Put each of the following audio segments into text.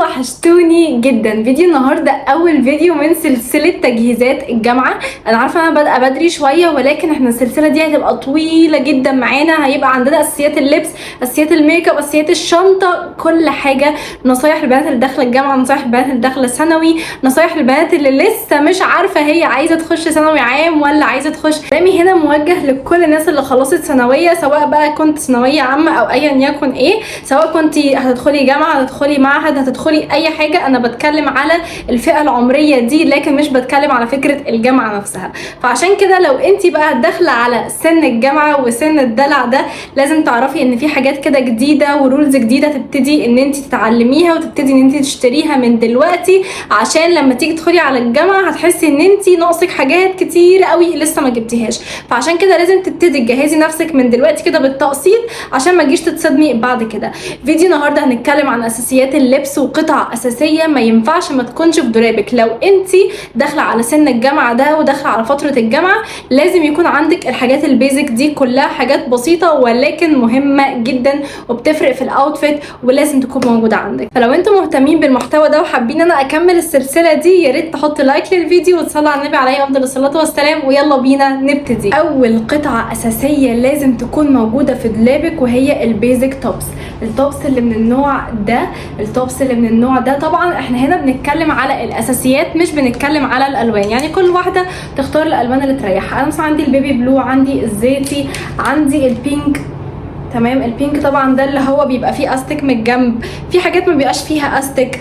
وحشتوني جدا. فيديو النهارده اول فيديو من سلسله تجهيزات الجامعه. انا عارفه انا بادئه بدري شويه، ولكن احنا السلسله دي هتبقى طويله جدا معانا. هيبقى عندنا اساسيات اللبس، اساسيات الميك اب، اساسيات الشنطه، كل حاجه. نصايح البنات اللي داخله الجامعه، نصايح البنات اللي داخله ثانوي، نصايح البنات اللي لسه مش عارفه هي عايزه تخش ثانوي عام ولا عايزه تخش. كلامي هنا موجه لكل الناس اللي خلصت ثانويه، سواء بقى كنت ثانويه عامه او ايا يكن ايه، سواء كنت هتدخلي جامعه، هتدخلي معهد، هتدخلي اي حاجه. انا بتكلم على الفئه العمريه دي، لكن مش بتكلم على فكره الجامعه نفسها. فعشان كده لو انت بقى داخله على سن الجامعه وسن الدلع ده، لازم تعرفي ان في حاجات كده جديده ورولز جديده تبتدي ان انت تتعلميها، وتبتدي ان انت تشتريها من دلوقتي، عشان لما تيجي تدخلي على الجامعه هتحسي ان انت ناقصك حاجات كتير قوي لسه ما جبتيهاش. فعشان كده لازم تبتدي تجهزي نفسك من دلوقتي كده بالتقسيط، عشان ما تجيش تتصدمي بعد كده. فيديو النهارده هنتكلم عن اساسيات اللبس وقطع اساسيه ما ينفعش ما تكونش في دولابك. لو انت داخله على سن الجامعه ده وداخله على فتره الجامعه، لازم يكون عندك الحاجات البيزك دي كلها، حاجات بسيطه ولكن مهمه جدا وبتفرق في الاوتفيت، ولازم تكون موجوده عندك. فلو انتم مهتمين بالمحتوى ده وحابين انا اكمل السلسله دي، يا ريت تحط لايك للفيديو وتصلي على النبي عليه افضل الصلاه والسلام، ويلا بينا نبتدي. اول قطعه اساسيه لازم تكون موجوده في دولابك وهي البيزك توبس. التوبس اللي من النوع ده، التوبس اللي من النوع ده، طبعا احنا هنا بنتكلم على الاساسيات مش بنتكلم على الالوان. يعني كل واحده تختار الالوان اللي تريحها. انا مثلا عندي البيبي بلو، عندي الزيتي، عندي البينك. تمام، البينك طبعا ده اللي هو بيبقى فيه استك من الجنب، في حاجات ما بيبقاش فيها استك،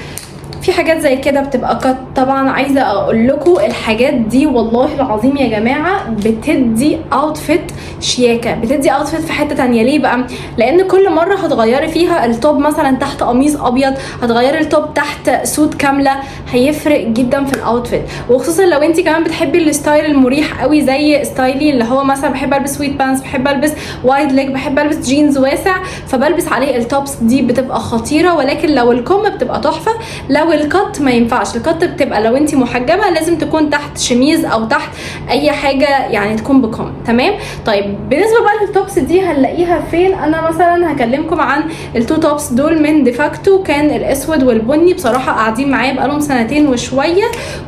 في حاجات زي كده بتبقى كات. طبعا عايزه اقول لكم الحاجات دي والله العظيم يا جماعه بتدي اوتفيت شياكه، بتدي اوتفيت في حته تانية. ليه بقى؟ لان كل مره هتغيري فيها التوب مثلا تحت قميص ابيض، هتغيري التوب تحت سوت كامله، هيفرق جدا في الاوتفيت. وخصوصا لو انت كمان بتحبي الستايل المريح قوي زي ستايلي، اللي هو مثلا بحب البس سويت بانس، بحب البس وايد ليج، بحب البس جينز واسع، فبلبس عليه التوبس دي بتبقى خطيره. ولكن لو الكم بتبقى تحفه. لو الكت ما ينفعش، الكت بتبقى لو انت محجبه لازم تكون تحت شميز او تحت اي حاجه يعني تكون بكم. تمام. طيب بالنسبه بقى للتوبس دي هنلاقيها فين؟ انا مثلا هكلمكم عن التو توبس دول من ديفاكتو، كان الاسود والبني. بصراحه قاعدين معايا بقالهم سنتين وشويه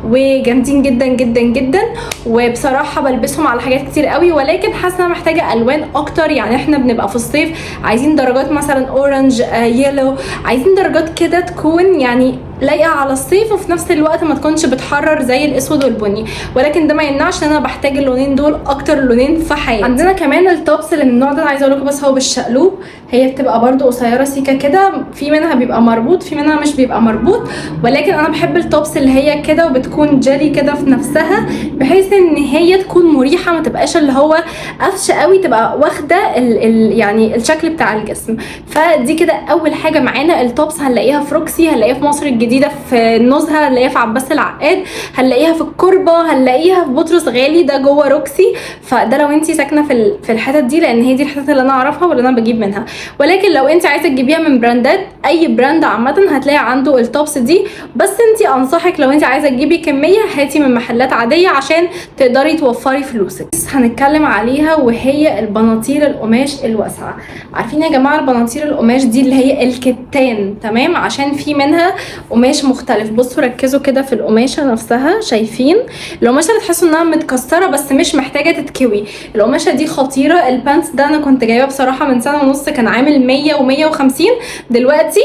وجامدين جدا جدا جدا، وبصراحه بلبسهم على حاجات كتير قوي، ولكن حاسه محتاجه الوان اكتر. يعني احنا بنبقى في الصيف عايزين درجات مثلا اورنج، يلو، عايزين درجات كده تكون يعني لايقه على الصيف، وفي نفس الوقت ما تكونش بتحرر زي الاسود والبني. ولكن ده ما يمنعش ان انا بحتاج اللونين دول اكتر لونين في حياتي. عندنا كمان التوبس اللي من النوع ده، انا عايزه اقول لكم بس هو بالشقلوب. هي بتبقى برده قصيره سيكه كده، في منها بيبقى مربوط، في منها مش بيبقى مربوط. ولكن انا بحب التوبس اللي هي كده وبتكون جلي كده في نفسها، بحيث ان هي تكون مريحه، ما تبقاش اللي هو قفشه قوي، تبقى واخده يعني الشكل بتاع الجسم. فدي كده اول حاجه معانا. التوبس هنلاقيها في روكسي، هنلاقيها في مصر الجديده في النزهه، هنلاقيها في عباس العقاد، هنلاقيها في الكربه، هنلاقيها في بطرس غالي ده جوه روكسي. فده لو انت ساكنه في الحتت دي، لان هي دي الحتت اللي انا اعرفها واللي انا بجيب منها. ولكن لو انت عايزه تجيبيها من براندات، اي براند عامه هتلاقي عنده التوبس دي. بس انت انصحك لو انت عايزه تجيبي كميه، هاتي من محلات عاديه عشان تقدري توفري فلوسك. هنتكلم عليها وهي البناطيل القماش الواسعه. عارفين يا جماعه البناطيل القماش دي اللي هي الكتان، تمام؟ عشان في منها قماش مختلف. بصوا ركزوا كده في القماشه نفسها، شايفين القماشه اللي تحسوا انها متكسره بس مش محتاجه تتكوي؟ القماشه دي خطيره. البانس ده انا كنت جايبه بصراحه من سنه ونص، كان عامل 100 و150. دلوقتي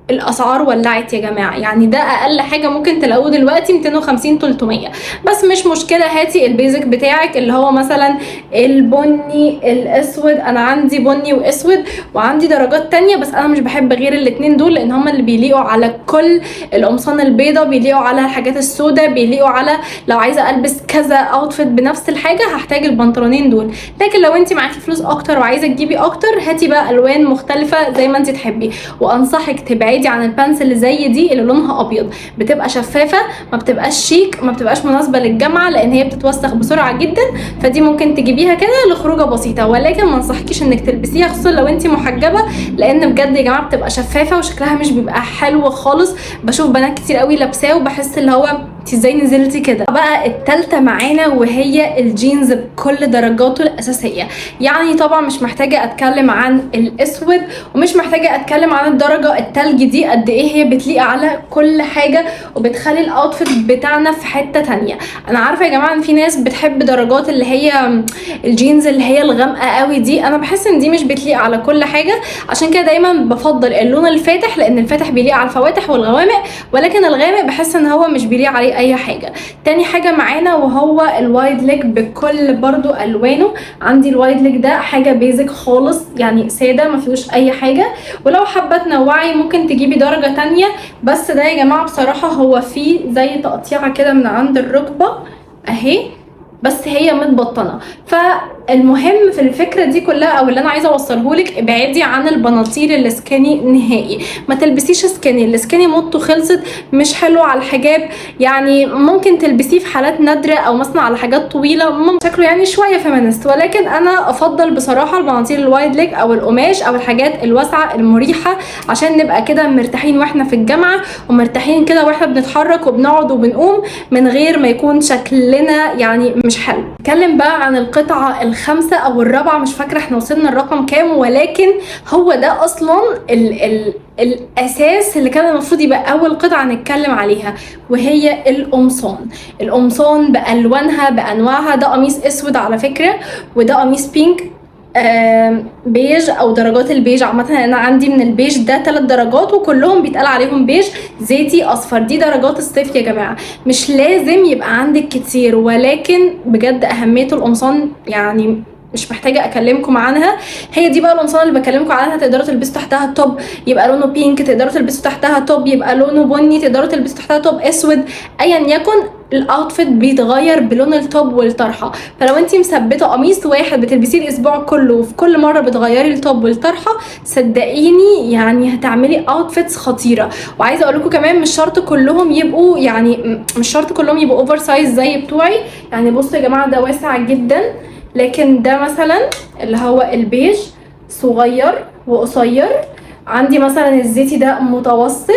الاسعار ولعت يا جماعه. يعني ده اقل حاجه ممكن تلاقوه دلوقتي 250 300. بس مش مشكله، هاتي البيزك بتاعك اللي هو مثلا البني الاسود. انا عندي بني واسود وعندي درجات تانية، بس انا مش بحب غير الاتنين دول، لان هما اللي بيليقوا على كل القمصان البيضه، بيليقوا على الحاجات السوداء، بيليقوا على لو عايزه البس كذا اوتفيت بنفس الحاجه هحتاج البنطلونين دول. لكن لو انت معاكي فلوس اكتر وعايزه تجيبي اكتر، هاتي بقى الوان مختلفه زي ما انت تحبي. وانصحك تبعدي عن البانس اللي زي دي اللي لونها ابيض، بتبقى شفافه، ما بتبقاش شيك، ما بتبقاش مناسبه للجامعه، لان هي بتتوسخ بسرعه جدا. فدي ممكن تجيبيها كده لخروجه بسيطه، ولكن ما انصحكيش انك تلبسيها خصوصا لو انت محجبه، لان بجد يا جماعه بتبقى شفافه وشكلها مش بيبقى حلو خالص. بشوف بنات كتير قوي لابساه وبحس اللي هو ازاي نزلتي كده. بقى التالتة معانا وهي الجينز بكل درجاته الاساسيه. يعني طبعا مش محتاجه اتكلم عن الاسود، ومش محتاجه اتكلم عن الدرجه التلج دي قد ايه هي بتليق على كل حاجه وبتخلي الاوتفيت بتاعنا في حته تانية. انا عارفه يا جماعه ان في ناس بتحب درجات اللي هي الجينز اللي هي الغامقه قوي دي، انا بحس ان دي مش بتليق على كل حاجه، عشان كده دايما بفضل اللون الفاتح، لان الفاتح بيليق على الفواتح والغوامق، ولكن الغامق بحس ان هو مش بيليق عليه اي حاجه. تاني حاجه معانا وهو الوايد ليج بكل برضو الوانه. عندي الوايد ليج ده حاجه بيزك خالص، يعني ساده ما فيهوش اي حاجه، ولو حابه تنوعي ممكن تجيبي درجه تانية. بس ده يا جماعه بصراحه هو فيه زي تقطيعه كده من عند الركبه اهي، بس هي متبطنه. فالمهم في الفكره دي كلها او اللي انا عايزه اوصله لك، ابعدي عن البناطيل السكيني نهائي. ما تلبسيش سكيني، السكيني موضته خلصت، مش حلو على الحجاب. يعني ممكن تلبسيه في حالات نادره او مثلا على حاجات طويله شكله يعني شويه فيمينست، ولكن انا افضل بصراحه البناطيل الوايد ليج او القماش او الحاجات الواسعه المريحه، عشان نبقى كده مرتاحين واحنا في الجامعه، ومرتاحين كده واحنا بنتحرك وبنقعد وبنقوم من غير ما يكون شكلنا يعني مش حلو. نتكلم بقى عن القطعه الخامسه او الرابعه، مش فاكره احنا وصلنا الرقم كام، ولكن هو ده اصلا الاساس اللي كان المفروض يبقى اول قطعه نتكلم عليها، وهي القمصان. القمصان بالوانها بانواعها. ده قميص اسود على فكره، وده قميص بينك بيج او درجات البيج عامه. انا عندي من البيج ده 3 درجات وكلهم بيتقال عليهم بيج، زيتي، اصفر. دي درجات الصيف يا جماعه، مش لازم يبقى عندك كتير، ولكن بجد اهميه القمصان يعني مش محتاجه اكلمكم عنها. هي دي بقى القمصان اللي بكلمكم عنها. تقدروا تلبسوا تحتها توب يبقى لونه بينك، تقدروا تلبسوا تحتها توب يبقى لونه بني، تقدروا تلبسوا تحتها توب اسود، ايا يكن الاوتفيت بيتغير بلون التوب والطرحه. فلو انت مثبته قميص واحد بتلبسيه الاسبوع كله وفي كل مره بتغيري التوب والطرحه، صدقيني يعني هتعملي اوتفيتس خطيره. وعايزه اقول لكم كمان مش شرط كلهم يبقوا يعني مش شرط كلهم يبقوا اوفر سايز زي بتوعي. يعني بصوا يا جماعه ده واسع جدا، لكن ده مثلا اللي هو البيج صغير وقصير. عندي مثلا الزيتي ده متوسط،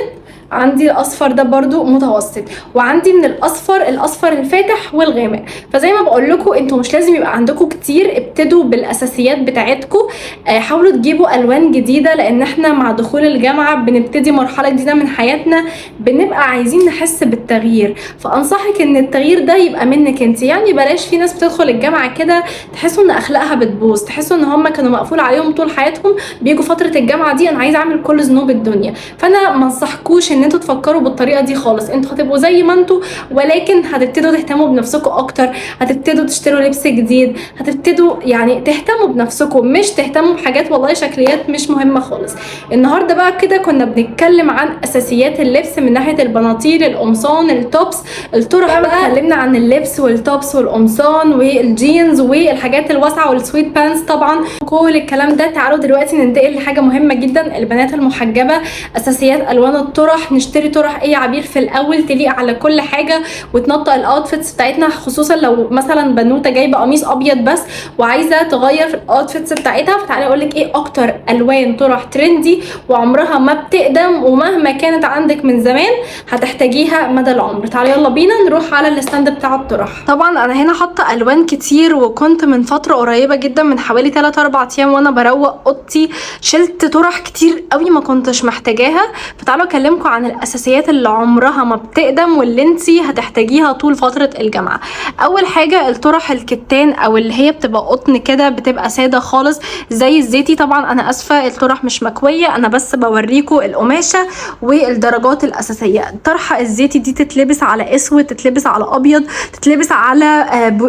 عندي الاصفر ده برضو متوسط، وعندي من الاصفر الفاتح والغامق. فزي ما بقول لكم انتوا مش لازم يبقى عندكم كتير، ابتدوا بالاساسيات بتاعتكم. حاولوا تجيبوا الوان جديده، لان احنا مع دخول الجامعه بنبتدي مرحله جديده من حياتنا، بنبقى عايزين نحس بالتغيير. فانصحك ان التغيير ده يبقى منك انت. يعني بلاش في ناس بتدخل الجامعه كده تحسوا ان اخلاقها بتبوظ، تحسوا ان هم كانوا مقفول عليهم طول حياتهم، بيجوا فتره الجامعه دي انا عايز اعمل كل ذنوب الدنيا. فانا ما انصحكوش ان انتوا تفكروا بالطريقه دي خالص. انتوا هتبقوا زي ما انتوا، ولكن هتبتدوا تهتموا بنفسكم اكتر، هتبتدوا تشتروا لبس جديد، هتبتدوا يعني تهتموا بنفسكم، مش تهتموا بحاجات والله شكليات مش مهمه خالص. النهارده بقى كده كنا بنتكلم عن اساسيات اللبس من ناحيه البناطيل، القمصان، التوبس، الطرح. بقى اتكلمنا عن اللبس والتوبس والقمصان والجينز والحاجات الواسعه والسويت بانس طبعا كل الكلام ده. تعالوا دلوقتي ننتقل لحاجه مهمه جدا، البنات المحجبه. اساسيات الوان الطرح، نشتري طرح اي عبير في الاول تليق على كل حاجه وتنطق الاوتفيتس بتاعتنا، خصوصا لو مثلا بنوته جايبه قميص ابيض بس وعايزه تغير في الاوتفيتس بتاعتها. فتعالي اقول لك ايه اكتر الوان طرح ترندي وعمرها ما بتقدم، ومهما كانت عندك من زمان هتحتاجيها مدى العمر. تعالي يلا بينا نروح على الستاند بتاع الطرح. طبعا انا هنا حاطه الوان كتير، وكنت من فتره قريبه جدا من حوالي 3-4 ايام وانا بروق اوضتي شلت طرح كتير قوي ما كنتش محتاجاها. فتعالوا اكلمكم عن الاساسيات اللي عمرها ما بتقدم واللي انتي هتحتاجيها طول فتره الجامعه. اول حاجه الطرح الكتان او اللي هي بتبقى قطن كده، بتبقى ساده خالص زي الزيتي. طبعا انا اسفه الطرح مش مكويه، انا بس بوريكم القماشه والدرجات الاساسيه. الطرحه الزيتي دي تتلبس على اسود، تتلبس على ابيض، تتلبس على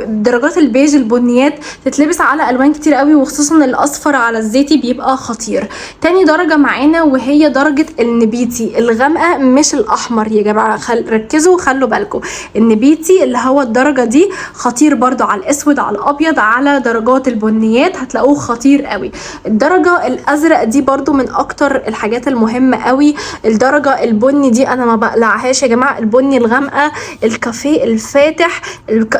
درجات البيج البنيات، تتلبس على الوان كتير قوي، وخصوصا الاصفر على الزيتي بيبقى خطير. تاني درجه معانا وهي درجه النبيتي الغامقه مش الاحمر يا جماعه، ركزوا وخلوا بالكم. النبيتي اللي هو الدرجه دي خطير برضو على الاسود، على الابيض، على درجات البنيات هتلاقوه خطير قوي. الدرجه الازرق دي برضو من اكتر الحاجات المهمه قوي. الدرجه البني دي انا ما بقلعهاش يا جماعه، البني الغامقه، الكافيه الفاتح،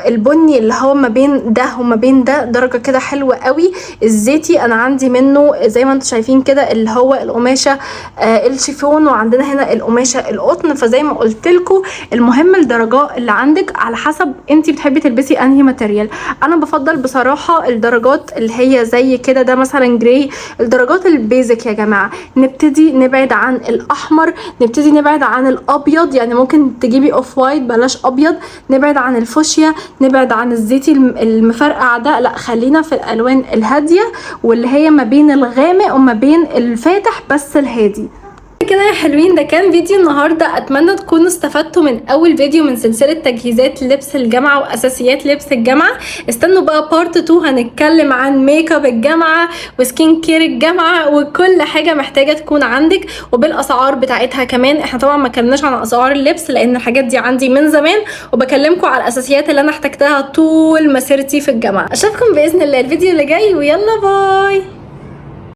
البني اللي هو ما بين ده وما بين ده، درجه كده حلوه قوي. الزيتي انا عندي منه زي ما انتم شايفين كده اللي هو القماشه الشيفون، وعندنا هنا قماشه القطن. فزي ما قلت لكم المهم الدرجات اللي عندك على حسب انت بتحبي تلبسي انهي ماتيريال. انا بفضل بصراحه الدرجات اللي هي زي كده، ده مثلا جراي، الدرجات البيزك يا جماعه. نبتدي نبعد عن الاحمر، نبتدي نبعد عن الابيض، يعني ممكن تجيبي اوف وايت بلاش ابيض، نبعد عن الفوشيا، نبعد عن الزيتي المفرقع ده، لا خلينا في الالوان الهاديه واللي هي ما بين الغامق وما بين الفاتح بس الهادي. كده يا حلوين، ده كان فيديو النهارده. اتمنى تكونوا استفدتوا من اول فيديو من سلسله تجهيزات لبس الجامعه واساسيات لبس الجامعه. استنوا بقى بارت 2 هنتكلم عن ميك اب الجامعه وسكين كير الجامعه وكل حاجه محتاجه تكون عندك وبالاسعار بتاعتها كمان. احنا طبعا ما اتكلمناش عن اسعار اللبس لان الحاجات دي عندي من زمان، وبكلمكم على الاساسيات اللي انا احتجتها طول مسيرتي في الجامعه. اشوفكم باذن الله الفيديو اللي جاي، ويلا باي.